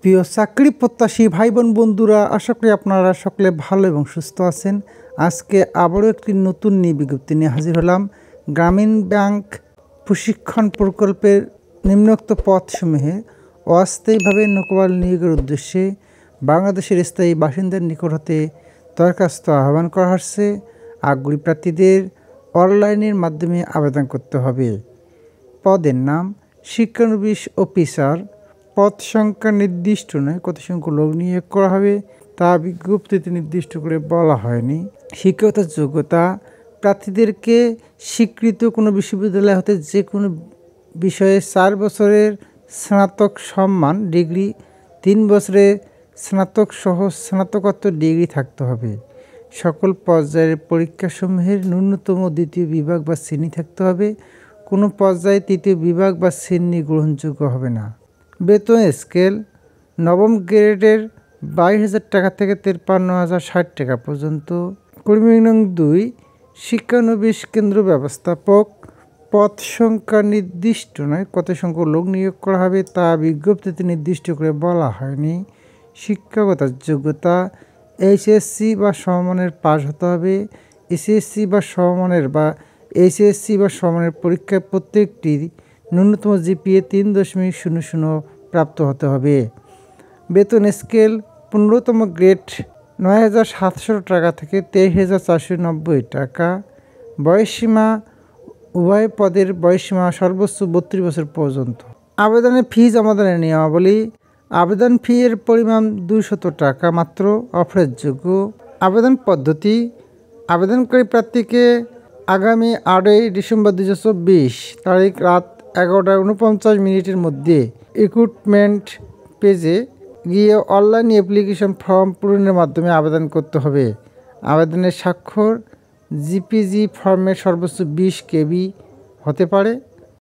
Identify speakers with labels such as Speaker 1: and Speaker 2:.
Speaker 1: প্রিয় চাকরি প্রত্যাশী ভাই বোন বন্ধুরা, আশা করি আপনারা সকলে ভালো এবং সুস্থ আছেন। আজকে আবারও একটি নতুন বিজ্ঞপ্তি নিয়ে হাজির হলাম। গ্রামীণ ব্যাংক প্রশিক্ষণ প্রকল্পের নিম্নোক্ত পদসমূহে অস্থায়ীভাবে নৌকাবল নিয়োগের উদ্দেশ্যে বাংলাদেশের স্থায়ী বাসিন্দার নিকট হতে দরখাস্ত আহ্বান করা হচ্ছে। আগ্রহী প্রার্থীদের অনলাইনের মাধ্যমে আবেদন করতে হবে। পদের নাম শিক্ষানবিশ অফিসার। পদ সংখ্যা নির্দিষ্ট নয়, কত সংখ্যক লোক নিয়োগ করা হবে তা বিজ্ঞপ্তিতে নির্দিষ্ট করে বলা হয়নি। শিক্ষাগত যোগ্যতা: প্রার্থীদেরকে স্বীকৃত কোনো বিশ্ববিদ্যালয় হতে যে কোনো বিষয়ে 4 বছরের স্নাতক সম্মান ডিগ্রি, 3 বছরের স্নাতক সহ স্নাতকোত্তর ডিগ্রি থাকতে হবে। সকল পর্যায়ের পরীক্ষাসমূহের ন্যূনতম দ্বিতীয় বিভাগ বা শ্রেণী থাকতে হবে। কোনো পর্যায়ে তৃতীয় বিভাগ বা শ্রেণী গ্রহণযোগ্য হবে না। বেতন স্কেল: নবম গ্রেডের 22,000 টাকা থেকে 53,060 টাকা পর্যন্ত। কর্মী নং 2 শিক্ষানবিশ কেন্দ্র ব্যবস্থাপক। পদ সংখ্যা নির্দিষ্ট নয়, কত সংখ্যক লোক নিয়োগ করা হবে তা বিজ্ঞপ্তিতে নির্দিষ্ট করে বলা হয়নি। শিক্ষাগত যোগ্যতা: এইচএসসি বা সমমানের পাস হতে হবে। এসএসসি বা সমমানের বা এইচএসসি বা সমমানের পরীক্ষায় প্রত্যেকটি ন্যূনতম জিপিএ 3.00 প্রাপ্ত হতে হবে। বেতন স্কেল: 15তম গ্রেড 9,700 টাকা থেকে 23,490 টাকা। বয়সসীমা: উভয় পদের বয়সসীমা সর্বোচ্চ 32 বছর পর্যন্ত। আবেদনের ফি জমাদানের নিয়মাবলী: আবেদন ফি এর পরিমাণ 200 টাকা মাত্র, অফারের যোগ্য। আবেদন পদ্ধতি: আবেদনকারী প্রার্থীকে আগামী 8ই ডিসেম্বর 2024 তারিখ রাত 11:49 মধ্যে রিক্রুটমেন্ট পেজে গিয়ে অনলাইন অ্যাপ্লিকেশন ফর্ম পূরণের মাধ্যমে আবেদন করতে হবে। আবেদনের স্বাক্ষর জিপিজি ফর্মের সর্বোচ্চ 20 KB হতে পারে।